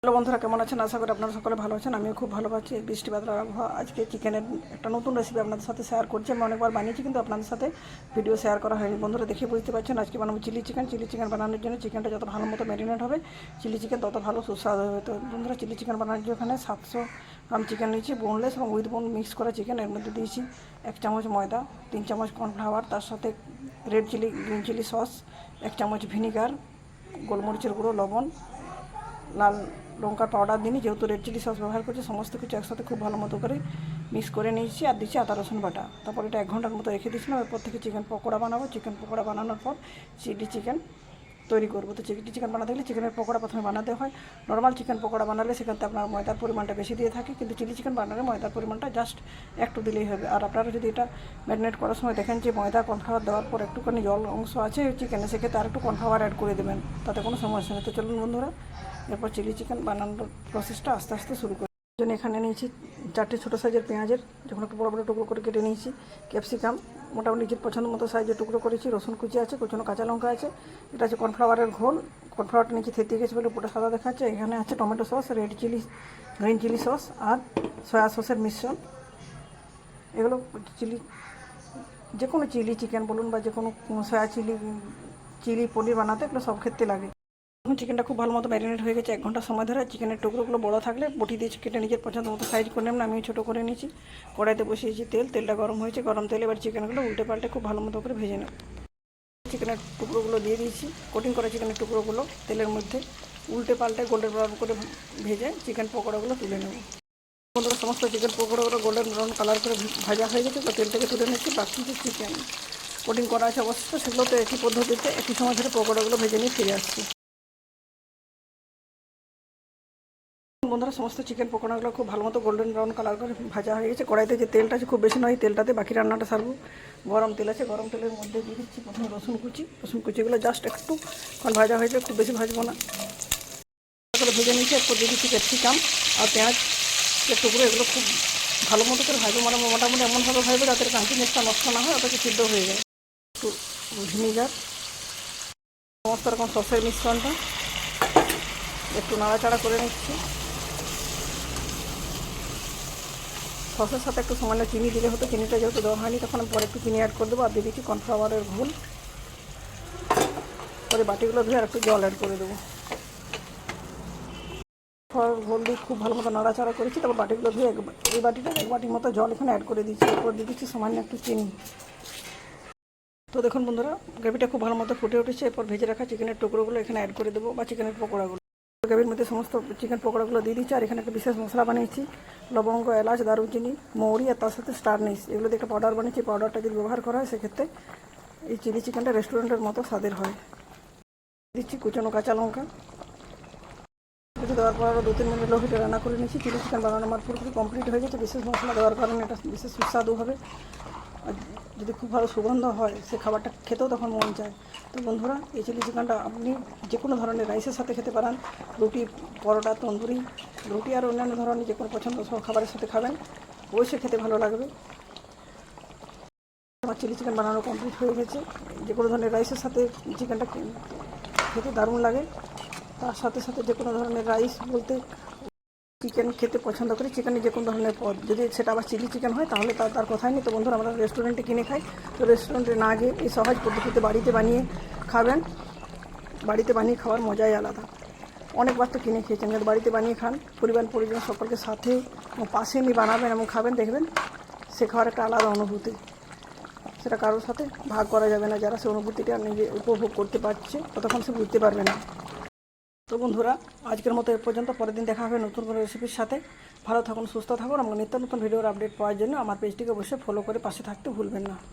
Hello বন্ধুরা, কেমন আছেন? আশা করি আপনারা সকলে ভালো আছেন। আমিও খুব ভালো আছি। বৃষ্টি বাদলার আবহাওয়া। আজকে চিকেনের একটা নতুন রেসিপি আপনাদের সাথে শেয়ার করছি। আমি অনেকবার বানিয়েছি, কিন্তু আপনাদের সাথে ভিডিও শেয়ার করা হয়নি। বন্ধুরা দেখে বুঝতে পারছেন, আজকে বানাবো চিলি চিকেন। চিলি চিকেন বানানোর জন্য চিকেনটা যত ভালো মতো ম্যারিনেট হবে, চিলি চিকেন তত ভালো সুস্বাদু হবে। তো বন্ধুরা, চিলি চিকেন বানানোর জন্য এখানে 700 গ্রাম চিকেন নিয়েছি, বোনলেস এবং উইথ বোন মিক্স করা চিকেন। এর মধ্যে দিয়েছি 1 চামচ ময়দা, 3 চামচ কর্নফ্লাওয়ার, তার সাথে red chilli green chilli sauce, 1 চামচ ভিনিগার, গোলমরিচের গুঁড়ো, লবণ, লাল লঙ্কার পাউডার দিনই, যেহেতু রেড চিলি সস ব্যবহার করছি। সমস্ত কিছু একসাথে খুব ভালো মতো করে মিক্স করে নিয়েছি আর দিচ্ছি আদা রসুন বাটা। তারপর এটা 1 ঘন্টার মতো রেখে দিয়েছিলাম। এরপর থেকে চিকেন পকোড়া বানাবো। চিকেন পকোড়া বানানোর পর চিলি চিকেন তৈরি করবো। তো চিলি চিকেন বানাতে গেলে চিকেনের পকোড়া প্রথমে বানাতে হয়। নর্মাল চিকেন পকোড়া বানালে সেখানে আপনার ময়দার পরিমাণটা বেশি দিয়ে থাকে, কিন্তু চিলি চিকেন বানালে ময়দার পরিমাণটা জাস্ট একটু দিলেই হবে। আর আপনারা যদি এটা ম্যারিনেট করার সময় দেখেন যে ময়দা কর্নফ্লাওয়ার দেওয়ার পর একটুখানি জল অংশ আছে চিকেনে, সেক্ষেত্রে আর একটু কর্নফ্লাওয়ার অ্যাড করে দেবেন, তাতে কোনো সমস্যা নেই। তো চলুন বন্ধুরা, এরপর চিলি চিকেন বানানোর প্রসেসটা আস্তে আস্তে শুরু করি। জন্য এখানে নিয়েছি 4টে ছোটো সাইজের পেঁয়াজের, যখন একটু বড় বড় টুকরো করে কেটে নিয়েছি। ক্যাপসিকাম মোটামুটি নিজের পছন্দ মতো সাইজের টুকরো করেছি। রসুন কুচি আছে, কুচানো কাঁচা লঙ্কা আছে। এটা আছে কর্নফ্লাওয়ারের ঘোল। কর্নফ্লাওয়ারটা নিচে থেতিয়ে গেছে বলে পুরো সাদা দেখাচ্ছে। এখানে আছে tomato sauce, red chilli green chilli sauce আর সয়া সসের মিশ্রণ। এগুলো চিলি, যে কোনো চিলি চিকেন বলুন বা যে কোনো সয়া চিলি পনির বানাতে এগুলো সব ক্ষেত্রে লাগে। এখন চিকেনটা খুব ভালো মতো ম্যারিনেট হয়ে গেছে 1 ঘন্টা সময় ধরে। চিকেনের টুকরোগুলো বড়ো থাকলে বটি দিয়ে কেটে নিজের পছন্দ মতো সাইজ করে নেবেন। আমি ছোটো করে নিয়েছি। কড়াইতে বসিয়েছি তেলটা গরম হয়েছে। গরম তেলে এবার চিকেনগুলো উল্টে পাল্টে খুব ভালো মতো করে ভেজে নেব। চিকেনের টুকরোগুলো দিয়ে দিয়েছি। কোটিং করা চিকেনের টুকরোগুলো তেলের মধ্যে উল্টে পাল্টে গোল্ডেন ব্রাউন করে ভেজে চিকেন পকোড়াগুলো তুলে নেব। বন্ধুরা, সমস্ত চিকেন পকোড়াগুলো গোল্ডেন ব্রাউন কালার করে ভাজা হয়ে গেছে। তো তেল থেকে তুলে নিচ্ছি। বাকি যে চিকেন কোটিং করা আছে অবশ্য, সেগুলো তো একই পদ্ধতিতে একই সময় ধরে পকোড়াগুলো ভেজে নিয়ে ফিরে আসছি। বন্ধুরা, সমস্ত চিকেন পকোড়াগুলো খুব ভালো মতো গোল্ডেন ব্রাউন কালার করে ভাজা হয়ে গেছে। কড়াইতে যে তেলটা আছে খুব বেশি নয়, তেলটাতে বাকি রান্নাটা সারবো। গরম তেল আছে, গরম তেলের মধ্যে দিয়ে দিচ্ছি প্রথমে রসুন কুচিগুলো জাস্ট একটু ভাজা হয়েছে, খুব বেশি ভাজবো না। করে ভেজে নিয়েছি। এরপর দিয়ে দিচ্ছি ক্যাপসিকাম আর পেঁয়াজ টুকরো। এগুলো খুব ভালো মতো করে ভাজবো, মানে মোটামুটি এমনভাবে ভাজবো যাতে কাঁচিনেসটা নষ্ট না হয়, অথচ সিদ্ধ হয়ে যায়। একটু ভিনিগার, সমস্ত রকম সসের মিশ্রণটা একটু নাড়াচাড়া করে নিচ্ছি। সসের সাথে একটু সামান্য চিনি দিলে হতো, চিনিটা যেহেতু দেওয়া হয়নি তখন আমি পরে একটু চিনি অ্যাড করে দেবো। আর দিয়ে দিচ্ছি কর্নফ্লাওয়ারের ঘোল। পরে বাটিগুলো ধুয়ে আর একটু জল অ্যাড করে দেবো। ঘোল দিয়ে খুব ভালো মতো নাড়াচাড়া করেছি। তারপর বাটিগুলো ধুয়ে এই বাটিটা 1 বাটির মতো জল এখানে অ্যাড করে দিচ্ছি। এরপর দিয়ে দিচ্ছি সামান্য একটু চিনি। তো দেখুন বন্ধুরা, গ্রেভিটা খুব ভালো মতো ফুটে উঠেছে। এরপর ভেজে রাখা চিকেনের টুকরোগুলো এখানে অ্যাড করে দেবো, বা চিকেনের পকোড়াগুলো। গ্রেভির মধ্যে সমস্ত চিকেন পকোড়াগুলো দিয়ে দিচ্ছি। আর এখানে একটা বিশেষ মশলা বানিয়েছি, লবঙ্গ, এলাচ, দারুচিনি, মৌরি আর তার সাথে স্টার নিস, এগুলো দিয়ে একটা পাউডার বানিয়েছি। পাউডারটা যদি ব্যবহার করা হয় সেক্ষেত্রে এই চিলি চিকেনটা রেস্টুরেন্টের মতো স্বাদের হয়। দিচ্ছি কুচানো কাঁচা লঙ্কা। কিছু দেওয়ার পর আরও 2-3 মিনিট লো হিটে রান্না করে নিচ্ছি। চিলি চিকেন বানানো আমার পুরোপুরি কমপ্লিট হয়ে গেছে। বিশেষ মশলা দেওয়ার কারণে এটা বিশেষ সুস্বাদু হবে। আর যদি খুব ভালো সুগন্ধ হয়, সে খাবারটা খেতেও তখন মন চায়। তো বন্ধুরা, এই চিলি চিকেনটা আপনি যে কোনো ধরনের রাইসের সাথে খেতে পারেন, রুটি, পরোটা, তন্দুরি রুটি আর অন্যান্য ধরনের যে কোনো পছন্দ সব খাবারের সাথে খাবেন, অবশ্যই খেতে ভালো লাগবে। আমার চিলি চিকেন বানানো কমপ্লিট হয়ে গেছে। যে কোনো ধরনের রাইসের সাথে চিকেনটা খেতে দারুণ লাগে। তার সাথে সাথে যে কোনো ধরনের রাইস বলতে চিকেন খেতে পছন্দ করি, চিকেনের যে কোনো ধরনের পদ, যদি সেটা আবার চিলি চিকেন হয় তাহলে তার কথাই নেই। তো বন্ধুরা, আমরা রেস্টুরেন্টে কিনে খাই, তো রেস্টুরেন্টে না গিয়ে এই সহজ পদ্ধতিতে বাড়িতে বানিয়ে খাবেন। বাড়িতে বানিয়ে খাওয়ার মজাই আলাদা। অনেকবার তো কিনে খেয়েছেন, কিন্তু বাড়িতে বানিয়ে খান, পরিবার পরিজন সকলকে সাথে পাশে নিয়ে বানাবেন এবং খাবেন, দেখবেন সে খাওয়ার একটা আলাদা অনুভূতি। সেটা কারোর সাথে ভাগ করা যাবে না। যারা সে অনুভূতিটা নিজে উপভোগ করতে পারছে ততক্ষণ সে বুঝতে পারবে না। তো বন্ধুরা, আজকের মতো এ পর্যন্ত। পরের দিন দেখা হবে নতুন কোনো রেসিপির সাথে। ভালো থাকুন, সুস্থ থাকুন এবং নিত্য নতুন ভিডিওর আপডেট পাওয়ার জন্য আমার পেজটিকে অবশ্যই ফলো করে পাশে থাকতে ভুলবেন না।